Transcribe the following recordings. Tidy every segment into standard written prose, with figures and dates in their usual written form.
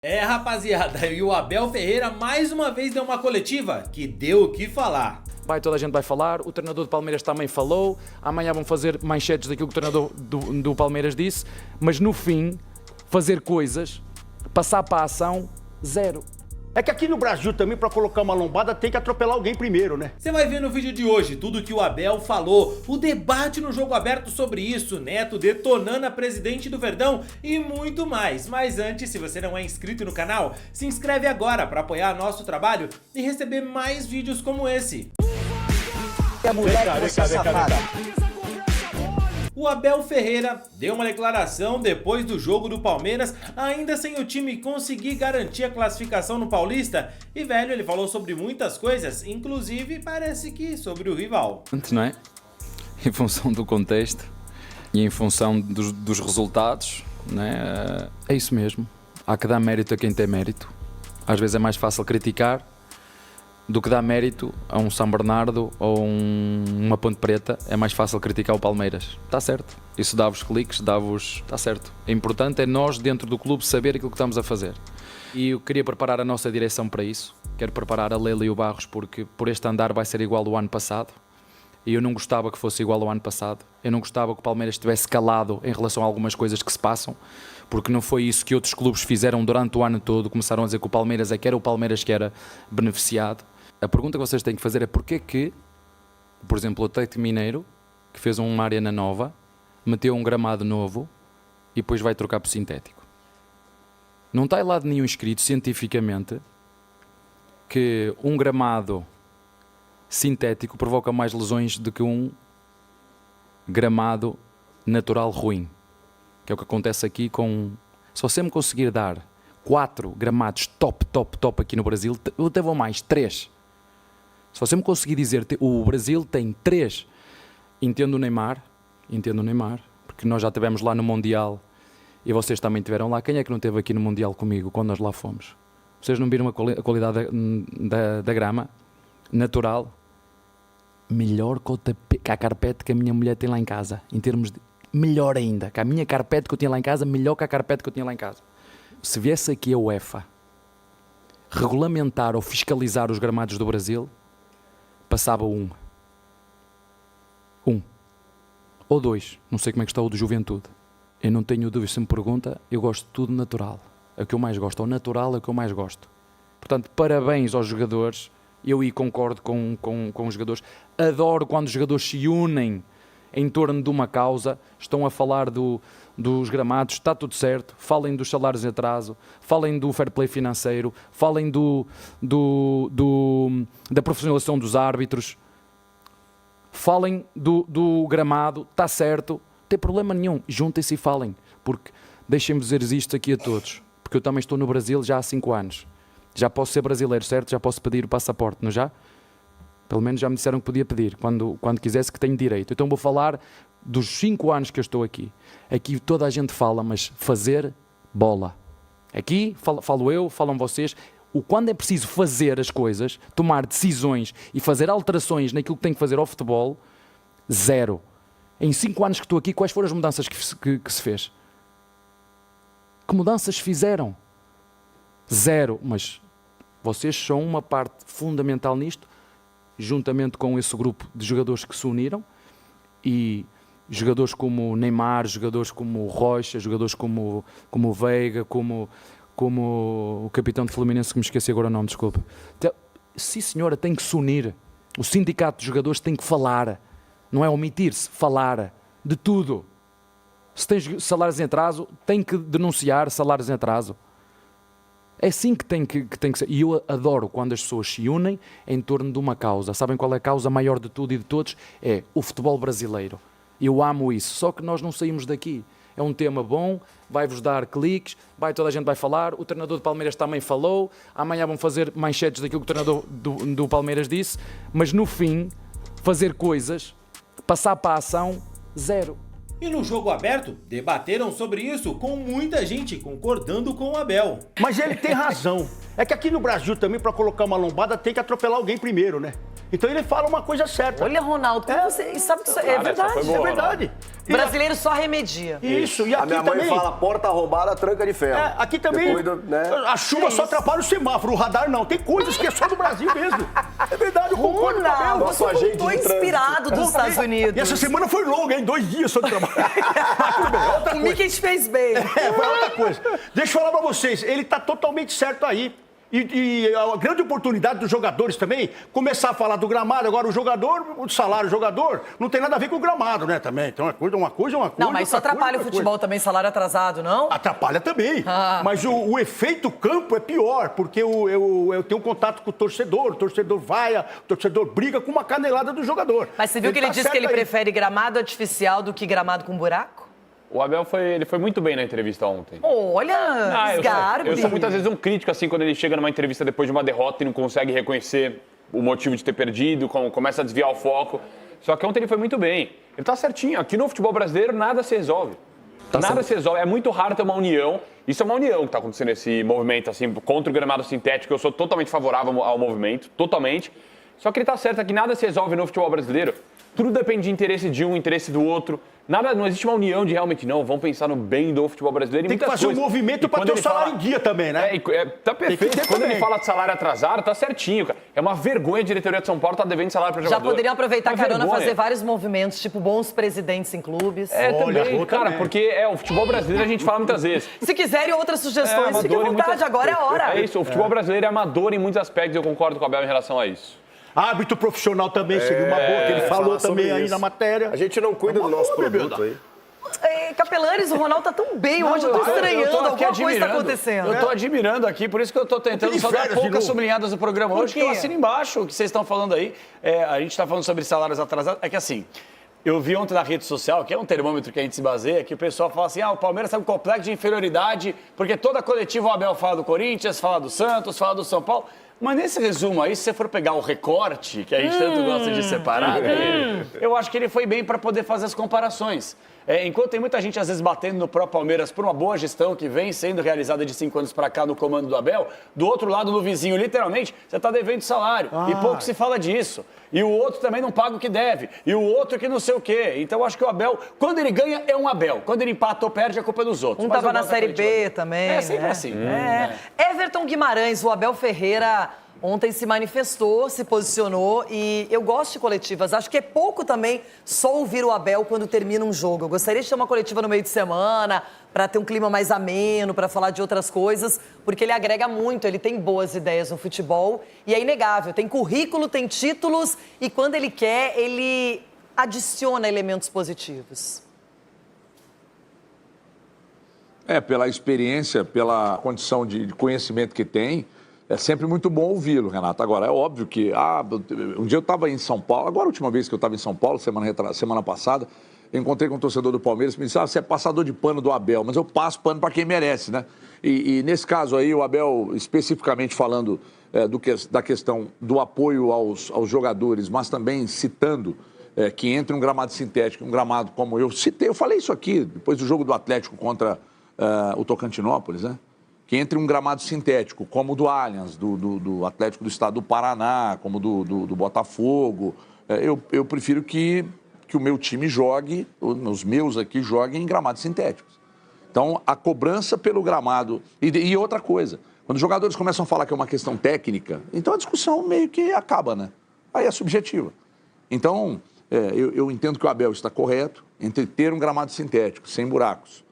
Rapaziada, e o Abel Ferreira mais uma vez deu uma coletiva que deu o que falar. Toda a gente vai falar, o treinador do Palmeiras também falou, amanhã vão fazer manchetes daquilo que o treinador do Palmeiras disse, mas no fim, fazer coisas, passar para a ação, zero. É que aqui no Brasil também, pra colocar uma lombada, tem que atropelar alguém primeiro, né? Você vai ver no vídeo de hoje tudo que o Abel falou, o debate no Jogo Aberto sobre isso, Neto detonando a presidente do Verdão e muito mais. Mas antes, se você não é inscrito no canal, se inscreve agora para apoiar nosso trabalho e receber mais vídeos como esse. O Abel Ferreira deu uma declaração depois do jogo do Palmeiras, ainda sem o time conseguir garantir a classificação no Paulista. E velho, ele falou sobre muitas coisas, inclusive parece que sobre o rival. Não é? Em função do contexto e em função dos resultados, não é? É isso mesmo. Há que dar mérito a quem tem mérito. Às vezes é mais fácil criticar do que dar mérito a um São Bernardo ou uma Ponte Preta. É mais fácil criticar o Palmeiras. Está certo. Isso dá-vos cliques, dá-vos... Está certo. O importante é nós, dentro do clube, saber aquilo que estamos a fazer. E eu queria preparar a nossa direção para isso. Quero preparar a Lela e o Barros, porque por este andar vai ser igual ao ano passado. E eu não gostava que fosse igual ao ano passado. Eu não gostava que o Palmeiras estivesse calado em relação a algumas coisas que se passam, porque não foi isso que outros clubes fizeram durante o ano todo. Começaram a dizer que o Palmeiras é que era o Palmeiras que era beneficiado. A pergunta que vocês têm que fazer é porque que, por exemplo, o Atlético Mineiro, que fez uma arena nova, meteu um gramado novo e depois vai trocar por sintético. Não está em lado nenhum escrito cientificamente que um gramado sintético provoca mais lesões do que um gramado natural ruim. Que é o que acontece aqui com... Se você me conseguir dar 4 gramados top aqui no Brasil, eu até vou mais, 3. Se você me conseguir dizer, o Brasil tem 3, entendo o Neymar, porque nós já estivemos lá no Mundial e vocês também estiveram lá. Quem é que não esteve aqui no Mundial comigo quando nós lá fomos? Vocês não viram a qualidade da grama natural? Melhor que a carpete que a minha mulher tem lá em casa, em termos de... Melhor ainda, que a minha carpete que eu tinha lá em casa, melhor que a carpete que eu tinha lá em casa. Se viesse aqui a UEFA regulamentar ou fiscalizar os gramados do Brasil, passava um ou 2, não sei como é que está o do Juventude. Eu não tenho dúvida, se me pergunta, eu gosto de tudo natural. É o que eu mais gosto, o natural é o que eu mais gosto. Portanto, parabéns aos jogadores, eu aí concordo com os jogadores. Adoro quando os jogadores se unem em torno de uma causa, estão a falar dos gramados, está tudo certo, falem dos salários em atraso, falem do fair play financeiro, falem da profissionalização dos árbitros, falem do gramado, está certo, não tem problema nenhum, juntem-se e falem, porque deixem-me dizer isto aqui a todos, porque eu também estou no Brasil já há 5 anos, já posso ser brasileiro, certo? Já posso pedir o passaporte, não já? Pelo menos já me disseram que podia pedir, quando quisesse, que tenho direito. Então vou falar dos 5 anos que eu estou aqui. Aqui toda a gente fala, mas fazer, bola. Aqui falo eu, falam vocês. Quando é preciso fazer as coisas, tomar decisões e fazer alterações naquilo que tem que fazer ao futebol, zero. Em 5 anos que estou aqui, quais foram as mudanças que se fez? Que mudanças fizeram? Zero. Mas vocês são uma parte fundamental nisto, juntamente com esse grupo de jogadores que se uniram, e jogadores como o Neymar, jogadores como o Rocha, jogadores como o Veiga, como o capitão de Fluminense, que me esqueci agora o nome, desculpa. Sim senhora, tem que se unir. O sindicato de jogadores tem que falar, não é omitir-se, falar de tudo. Se tens salários em atraso, tem que denunciar salários em atraso. É assim que tem que ser. E eu adoro quando as pessoas se unem em torno de uma causa. Sabem qual é a causa maior de tudo e de todos? É o futebol brasileiro. Eu amo isso. Só que nós não saímos daqui. É um tema bom, vai-vos dar cliques, toda a gente vai falar. O treinador do Palmeiras também falou. Amanhã vão fazer manchetes daquilo que o treinador do Palmeiras disse. Mas no fim, fazer coisas, passar para a ação, zero. E no Jogo Aberto, debateram sobre isso com muita gente concordando com o Abel. Mas ele tem razão. É que aqui no Brasil também, para colocar uma lombada, tem que atropelar alguém primeiro, né? Então ele fala uma coisa certa. Olha, Ronaldo, como você sabe que isso é verdade. Boa, é verdade. O brasileiro só remedia. Isso, e aqui A minha mãe também... fala, porta arrombada, tranca de ferro. aqui também, a chuva só atrapalha o semáforo, o radar não. Tem coisas que é só do Brasil mesmo. É verdade, eu concordo com o Abel. Você voltou inspirado dos Estados Unidos. E essa semana foi longa, hein? 2 dias só de trabalho. Mas tudo bem, outra O Mickey fez bem. foi outra coisa. Deixa eu falar pra vocês, ele tá totalmente certo aí. E a grande oportunidade dos jogadores também, começar a falar do gramado. Agora, o jogador, o salário do jogador, não tem nada a ver com o gramado, né? Também. Então, uma coisa. Não, mas isso atrapalha o futebol também, salário atrasado, não? Atrapalha também. Mas o efeito campo é pior, porque eu tenho um contato com o torcedor vaia, o torcedor briga com uma canelada do jogador. Mas você viu que ele disse que ele prefere gramado artificial do que gramado com buraco? O Abel ele foi muito bem na entrevista ontem. Olha, eu sou muitas vezes um crítico, assim, quando ele chega numa entrevista depois de uma derrota e não consegue reconhecer o motivo de ter perdido, começa a desviar o foco. Só que ontem ele foi muito bem. Ele tá certinho. Aqui no futebol brasileiro nada se resolve. Nada se resolve. É muito raro ter uma união. Isso é uma união que tá acontecendo esse movimento, assim, contra o gramado sintético. Eu sou totalmente favorável ao movimento, totalmente. Só que ele tá certo, é que nada se resolve no futebol brasileiro. Tudo depende de interesse de um, interesse do outro. Não existe uma união de realmente, não, vamos pensar no bem do futebol brasileiro. Tem que fazer um movimento para ter o salário em dia também, né? Tá perfeito. Quando ele fala de salário atrasado, tá certinho, cara. É uma vergonha a diretoria de São Paulo tá devendo salário para jogador. Já poderiam aproveitar a carona, fazer vários movimentos, tipo bons presidentes em clubes. Também, cara, porque o futebol brasileiro a gente fala muitas vezes. Se quiserem outras sugestões, fiquem à vontade, agora é a hora. É isso, o futebol brasileiro é amador em muitos aspectos, eu concordo com o Abel em relação a isso. Árbitro profissional também seria uma boa, que ele falou também aí na matéria. A gente não cuida do nosso produto aí. Capelares, o Ronaldo tá tão bem hoje, eu tô estranhando, alguma coisa tá acontecendo. Eu tô admirando aqui, por isso que eu tô tentando só dar poucas sublinhadas do programa hoje, que eu assino embaixo o que vocês estão falando aí. A gente tá falando sobre salários atrasados, é que assim... Eu vi ontem na rede social, que é um termômetro que a gente se baseia, que o pessoal fala assim, o Palmeiras tá com complexo de inferioridade, porque toda coletiva o Abel fala do Corinthians, fala do Santos, fala do São Paulo. Mas nesse resumo aí, se você for pegar o recorte, que a gente tanto gosta de separar, eu acho que ele foi bem para poder fazer as comparações. Enquanto tem muita gente, às vezes, batendo no próprio Palmeiras por uma boa gestão que vem sendo realizada de 5 anos para cá no comando do Abel, do outro lado, no vizinho, literalmente, você está devendo salário. E pouco se fala disso. E o outro também não paga o que deve. E o outro que não sei o quê. Então, eu acho que o Abel, quando ele ganha, é um Abel. Quando ele empata ou perde, a culpa é dos outros. Um estava na Série B também. É sempre assim. Everton Guimarães, o Abel Ferreira... Ontem se manifestou, se posicionou e eu gosto de coletivas. Acho que é pouco também só ouvir o Abel quando termina um jogo. Eu gostaria de ter uma coletiva no meio de semana para ter um clima mais ameno, para falar de outras coisas, porque ele agrega muito, ele tem boas ideias no futebol e é inegável. Tem currículo, tem títulos e quando ele quer, ele adiciona elementos positivos. Pela experiência, pela condição de conhecimento que tem, é sempre muito bom ouvi-lo, Renato. Agora, é óbvio que... um dia eu estava em São Paulo, agora a última vez que eu estava em São Paulo, semana passada, eu encontrei com um torcedor do Palmeiras que me disse, você é passador de pano do Abel, mas eu passo pano para quem merece, né? E nesse caso aí, o Abel, especificamente falando da questão do apoio aos jogadores, mas também citando que entre um gramado sintético, um gramado como eu citei, eu falei isso aqui, depois do jogo do Atlético contra o Tocantinópolis, né? Que entre um gramado sintético, como o do Allianz, do Atlético do Estado do Paraná, como do Botafogo, eu prefiro que o meu time jogue, os meus aqui joguem em gramados sintéticos. Então, a cobrança pelo gramado... E outra coisa, quando os jogadores começam a falar que é uma questão técnica, então a discussão meio que acaba, né? Aí é subjetiva. Então, eu entendo que o Abel está correto entre ter um gramado sintético, sem buracos,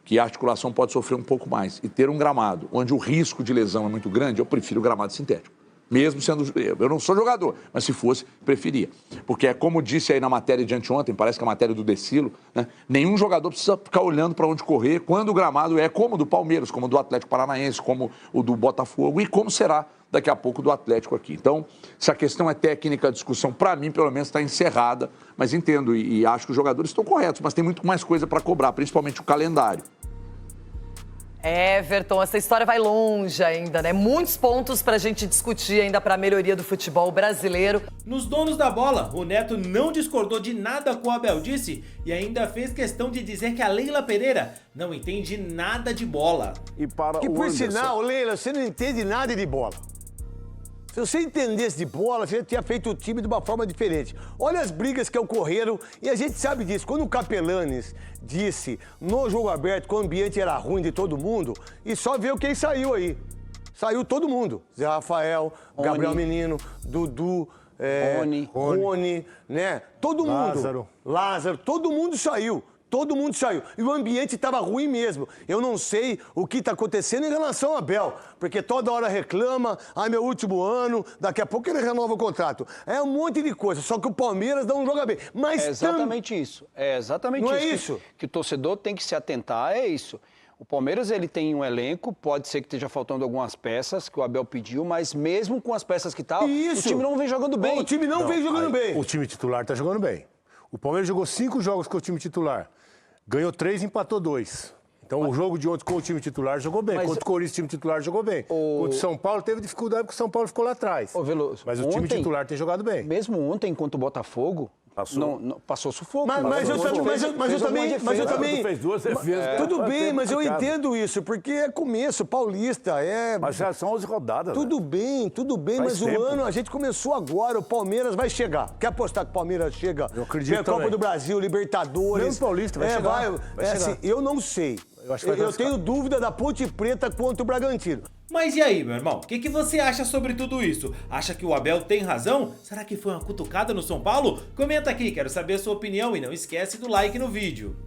que a articulação pode sofrer um pouco mais, e ter um gramado onde o risco de lesão é muito grande, eu prefiro o gramado sintético. Mesmo sendo... Eu não sou jogador, mas se fosse, preferia. Porque é como disse aí na matéria de anteontem, parece que é a matéria do Decilo, né? Nenhum jogador precisa ficar olhando para onde correr quando o gramado é como o do Palmeiras, como o do Atlético Paranaense, como o do Botafogo e como será daqui a pouco do Atlético aqui. Então, se a questão é técnica, a discussão, para mim, pelo menos, está encerrada, mas entendo e acho que os jogadores estão corretos, mas tem muito mais coisa para cobrar, principalmente o calendário. Everton, essa história vai longe ainda, né? Muitos pontos pra gente discutir ainda pra melhoria do futebol brasileiro. Nos donos da bola, o Neto não discordou de nada com o Abel disse e ainda fez questão de dizer que a Leila Pereira não entende nada de bola. E para Que o por Anderson. sinal, Leila, você não entende nada de bola. Se você entendesse de bola, você já tinha feito o time de uma forma diferente. Olha as brigas que ocorreram e a gente sabe disso. Quando o Capelanes disse no jogo aberto que o ambiente era ruim de todo mundo, e só viu quem saiu aí. Saiu todo mundo. Zé Rafael, Gabriel Menino, Dudu, Rony, né? Todo mundo. Lázaro, todo mundo saiu. Todo mundo saiu. E o ambiente estava ruim mesmo. Eu não sei o que está acontecendo em relação ao Abel, porque toda hora reclama, meu último ano, daqui a pouco ele renova o contrato. É um monte de coisa, só que o Palmeiras não joga bem. Mas é exatamente isso. É exatamente não isso. É isso? Que o torcedor tem que se atentar, é isso. O Palmeiras ele tem um elenco, pode ser que esteja faltando algumas peças que o Abel pediu, mas mesmo com as peças que tá, o time não vem jogando bem. O time não vem jogando bem. O time titular tá jogando bem. O Palmeiras jogou 5 jogos com o time titular. Ganhou 3, empatou 2. Então o jogo de ontem com o time titular jogou bem. Contra o Corinthians, o time titular jogou bem. Contra o São Paulo teve dificuldade porque o São Paulo ficou lá atrás. Veloso, mas o time titular tem jogado bem. Mesmo ontem, contra o Botafogo, passou sufoco. Mas eu também. Fez duas defesas. Tudo bem, mas eu entendo isso, porque é começo, paulista, Mas já são 11 rodadas. Tudo bem, mas o ano a gente começou agora, o Palmeiras vai chegar. Quer apostar que o Palmeiras chega? Eu acredito Copa também. do Brasil, Libertadores. Mesmo Paulista vai chegar. Vai chegar. Assim, eu não sei. Eu tenho dúvida da Ponte Preta contra o Bragantino. Mas e aí, meu irmão? O que você acha sobre tudo isso? Acha que o Abel tem razão? Será que foi uma cutucada no São Paulo? Comenta aqui, quero saber a sua opinião e não esquece do like no vídeo.